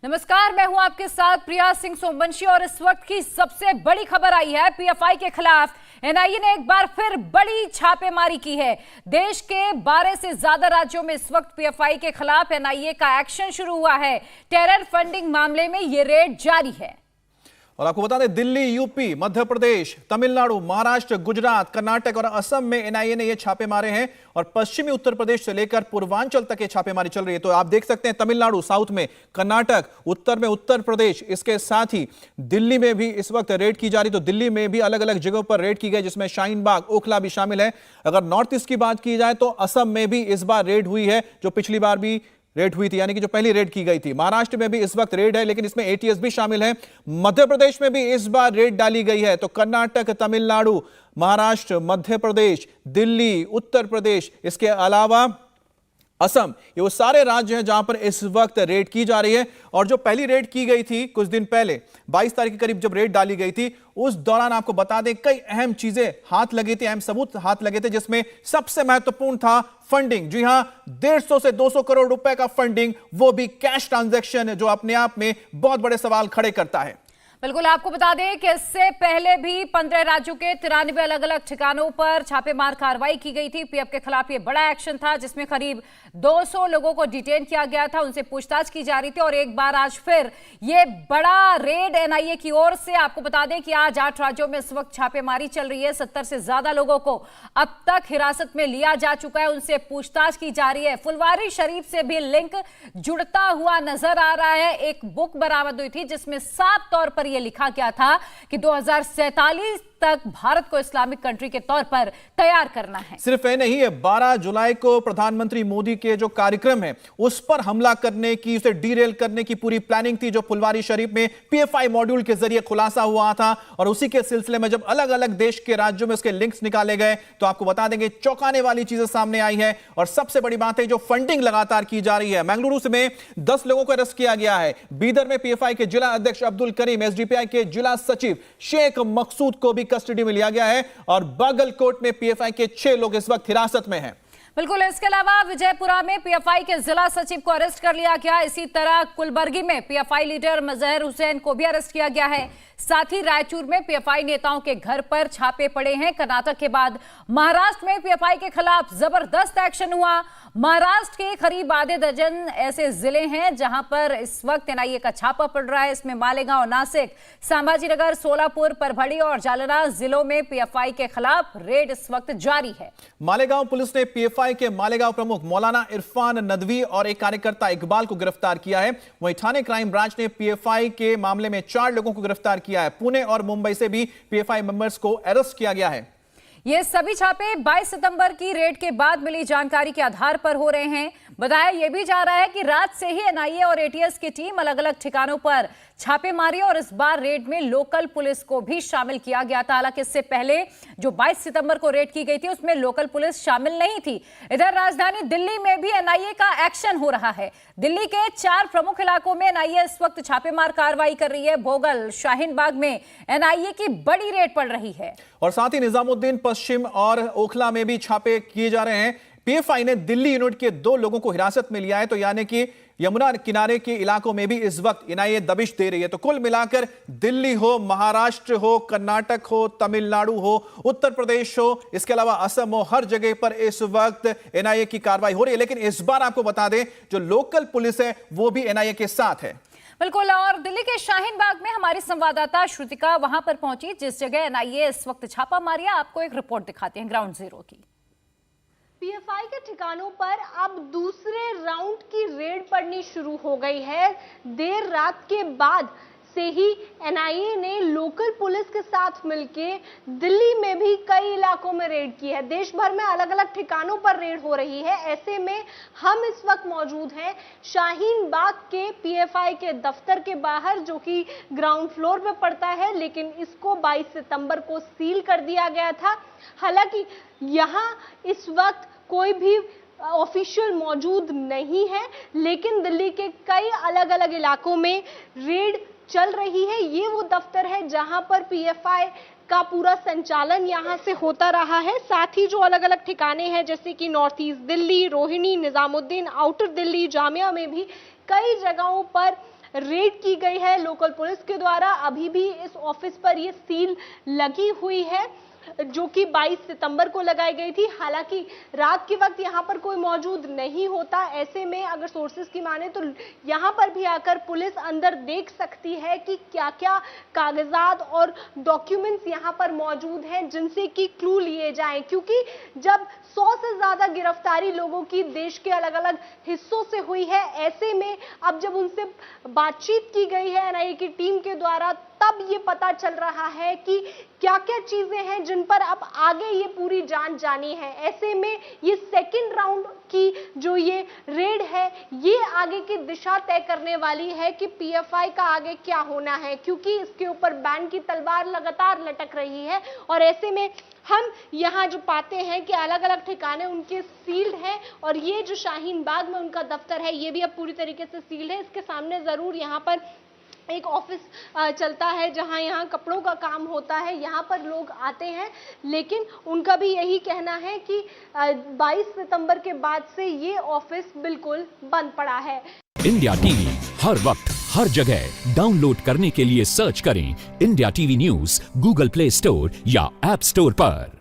नमस्कार, मैं हूं आपके साथ प्रिया सिंह सोमवंशी और इस वक्त की सबसे बड़ी खबर आई है। पीएफआई के खिलाफ एनआईए ने एक बार फिर बड़ी छापेमारी की है। देश के 12 से ज्यादा राज्यों में इस वक्त पीएफआई के खिलाफ एनआईए का एक्शन शुरू हुआ है। टेरर फंडिंग मामले में यह रेड जारी है। और आपको बता दें, दिल्ली, यूपी, मध्य प्रदेश, तमिलनाडु, महाराष्ट्र, गुजरात, कर्नाटक और असम में एनआईए ने ये छापे मारे हैं और पश्चिमी उत्तर प्रदेश से लेकर पूर्वांचल तक ये छापेमारी चल रही है। तो आप देख सकते हैं तमिलनाडु साउथ में, कर्नाटक उत्तर में, उत्तर प्रदेश, इसके साथ ही दिल्ली में भी इस वक्त रेड की जा रही। तो दिल्ली में भी अलग अलग जगहों पर रेड की गई, जिसमें शाहीन बाग, ओखला भी शामिल है। अगर नॉर्थ ईस्ट की बात की जाए तो असम में भी इस बार रेड हुई है, जो पिछली बार भी रेड हुई थी, यानी कि जो पहली रेड की गई थी। महाराष्ट्र में भी इस वक्त रेड है, लेकिन इसमें एटीएस भी शामिल है। मध्य प्रदेश में भी इस बार रेड डाली गई है। तो कर्नाटक, तमिलनाडु, महाराष्ट्र, मध्य प्रदेश, दिल्ली, उत्तर प्रदेश, इसके अलावा असम, ये वो सारे राज्य हैं जहां पर इस वक्त रेड की जा रही है। और जो पहली रेड की गई थी कुछ दिन पहले, 22 तारीख के करीब जब रेड डाली गई थी, उस दौरान आपको बता दें कई अहम चीजें हाथ लगी थी, अहम सबूत हाथ लगे थे, जिसमें सबसे महत्वपूर्ण था फंडिंग। जी हां, 150 से 200 करोड़ रुपए का फंडिंग, वो भी कैश ट्रांजैक्शन, जो अपने आप में बहुत बड़े सवाल खड़े करता है। बिल्कुल, आपको बता दें कि इससे पहले भी 15 राज्यों के 93 अलग अलग ठिकानों पर छापेमार कार्रवाई की गई थी। पीएफ के खिलाफ ये बड़ा एक्शन था, जिसमें करीब 200 लोगों को डिटेन किया गया था, उनसे पूछताछ की जा रही थी। और एक बार आज फिर ये बड़ा रेड एनआईए की ओर से। आपको बता दें कि आज 8 राज्यों में इस वक्त छापेमारी चल रही है। 70 से ज्यादा लोगों को अब तक हिरासत में लिया जा चुका है, उनसे पूछताछ की जा रही है। फुलवारी शरीफ से भी लिंक जुड़ता हुआ नजर आ रहा है। एक बुक बरामद हुई थी जिसमें साफ तौर पर यह लिखा गया था कि 2047 तक भारत को इस्लामिक कंट्री के तौर पर तैयार करना है। सिर्फ ये नहीं है, 12 जुलाई को प्रधानमंत्री मोदी के जो कार्यक्रम है उस पर हमला करने की, उसे डीरेल करने की पूरी प्लानिंग थी, जो फुलवारी शरीफ में पीएफआई मॉड्यूल के जरिए खुलासा हुआ था। और उसी के सिलसिले में जब अलग अलग देश के राज्यों में उसके लिंक्स निकाले गए, तो आपको बता देंगे चौंकाने वाली चीजें सामने आई है। और सबसे बड़ी बात है, जो फंडिंग लगातार की जा रही है। बेंगलुरु में 10 लोगों को अरेस्ट किया गया है। बीदर में पीएफआई के जिला अध्यक्ष अब्दुल करीम, एसडीपीआई के जिला सचिव शेख मकसूद को भी कस्टडी में लिया गया है। और बागलकोट में पीएफआई के 6 लोग इस वक्त हिरासत में हैं। बिल्कुल, इसके अलावा विजयपुरा में पीएफआई के जिला सचिव को अरेस्ट कर लिया गया। इसी तरह कुलबर्गी में पीएफआई लीडर मजहर हुसैन को भी अरेस्ट किया गया है। साथ ही रायचूर में पीएफआई नेताओं के घर पर छापे पड़े हैं। कर्नाटक के बाद महाराष्ट्र में पीएफआई के खिलाफ जबरदस्त एक्शन हुआ। महाराष्ट्र के करीब आधे दर्जन ऐसे जिले हैं जहां पर इस वक्त एनआईए का छापा पड़ रहा है। इसमें मालेगांव, नासिक, संभाजीनगर, सोलापुर, परभड़ी और जालना जिलों में पीएफआई के खिलाफ रेड इस वक्त जारी है। मालेगांव पुलिस ने पीएफआई के मालेगांव प्रमुख मौलाना इरफान नदवी और एक कार्यकर्ता इकबाल को गिरफ्तार किया है। वहीं ठाणे क्राइम ब्रांच ने पीएफआई के मामले में 4 लोगों को गिरफ्तार किया है। पुणे और मुंबई से भी पीएफआई मेंबर्स को अरेस्ट किया गया है। ये सभी छापे 22 सितंबर की रेड के बाद मिली जानकारी के आधार पर हो रहे हैं। बताया यह भी जा रहा है कि रात से ही एनआईए और एटीएस की टीम अलग अलग ठिकानों पर छापे मारी और इस बार रेड में लोकल पुलिस को भी शामिल किया गया था। हालांकि इससे पहले जो 22 सितंबर को रेड की गई थी उसमें लोकल पुलिस शामिल नहीं थी। इधर राजधानी दिल्ली में भी एनआईए का एक्शन हो रहा है। दिल्ली के 4 प्रमुख इलाकों में एनआईए इस वक्त छापेमार कार्रवाई कर रही है। भोगल, शाहीन बाग में एनआईए की बड़ी रेड पड़ रही है। और साथ ही निजामुद्दीन पश्चिम और ओखला में भी छापे किए जा रहे हैं। पीएफआई ने दिल्ली यूनिट के 2 लोगों को हिरासत में लिया है। तो यानी कि यमुना किनारे के इलाकों में भी इस वक्त एनआईए दबिश दे रही है। तो कुल मिलाकर दिल्ली हो, महाराष्ट्र हो, कर्नाटक हो, तमिलनाडु हो, उत्तर प्रदेश हो, इसके अलावा असम हो, हर जगह पर इस वक्त एनआईए की कार्रवाई हो रही है। लेकिन इस बार आपको बता दें, जो लोकल पुलिस है वो भी एनआईए के साथ है। बिल्कुल, और दिल्ली के शाहीन बाग में हमारी संवाददाता श्रुतिका वहां पर पहुंची, जिस जगह एनआईए इस वक्त छापा मारी। आपको एक रिपोर्ट दिखाते हैं ग्राउंड जीरो की। पीएफआई के ठिकानों पर अब दूसरे राउंड की रेड पड़नी शुरू हो गई है। देर रात के बाद से ही एनआईए ने लोकल पुलिस के साथ मिलके दिल्ली में भी कई इलाकों में रेड की है। देश भर में अलग अलग ठिकानों पर रेड हो रही है। ऐसे में हम इस वक्त मौजूद हैं शाहीन बाग के पीएफआई के दफ्तर के बाहर, जो कि ग्राउंड फ्लोर पे पड़ता है, लेकिन इसको 22 सितंबर को सील कर दिया गया था। हालांकि यहाँ इस वक्त कोई भी ऑफिशियल मौजूद नहीं है, लेकिन दिल्ली के कई अलग अलग इलाकों में रेड चल रही है। ये वो दफ्तर है जहां पर पीएफआई का पूरा संचालन यहां से होता रहा है। साथ ही जो अलग अलग ठिकाने हैं, जैसे कि north east Delhi, Rohini, Nizamuddin, outer Delhi, Jamia में भी कई जगहों पर रेड की गई है लोकल पुलिस के द्वारा। अभी भी इस ऑफिस पर ये सील लगी हुई है जो कि 22 सितंबर को लगाई गई थी। हालांकि रात के वक्त यहां पर कोई मौजूद नहीं होता। ऐसे में अगर सोर्सेस की माने तो यहां पर भी आकर पुलिस अंदर देख सकती है कि क्या क्या कागजात और डॉक्यूमेंट्स यहां पर मौजूद हैं जिनसे कि क्लू लिए जाएं, क्योंकि जब 100 से ज्यादा गिरफ्तारी लोगों की देश के अलग अलग हिस्सों से हुई है, ऐसे में अब जब उनसे बातचीत की गई है एनआईए की टीम के द्वारा, तब ये पता चल रहा है कि क्या क्या चीजें हैं जिन पर अब आगे ये पूरी जांच जानी है। ऐसे में ये सेकंड राउंड की जो ये रेड है, ये आगे की दिशा तय करने वाली है कि पीएफआई का आगे क्या होना है, क्योंकि इसके ऊपर बैन की तलवार लगातार लटक रही है। और ऐसे में हम यहाँ जो पाते हैं कि अलग अलग ठिकाने उनके सील्ड हैं, और ये जो शाहीन बाग में उनका दफ्तर है ये भी अब पूरी तरीके से सील्ड है। इसके सामने जरूर यहाँ पर एक ऑफिस चलता है जहां यहाँ कपड़ों का काम होता है, यहाँ पर लोग आते हैं, लेकिन उनका भी यही कहना है कि 22 सितंबर के बाद से ये ऑफिस बिल्कुल बंद पड़ा है। इंडिया टीवी हर वक्त हर जगह डाउनलोड करने के लिए सर्च करें India TV news Google play store या ऐप स्टोर पर।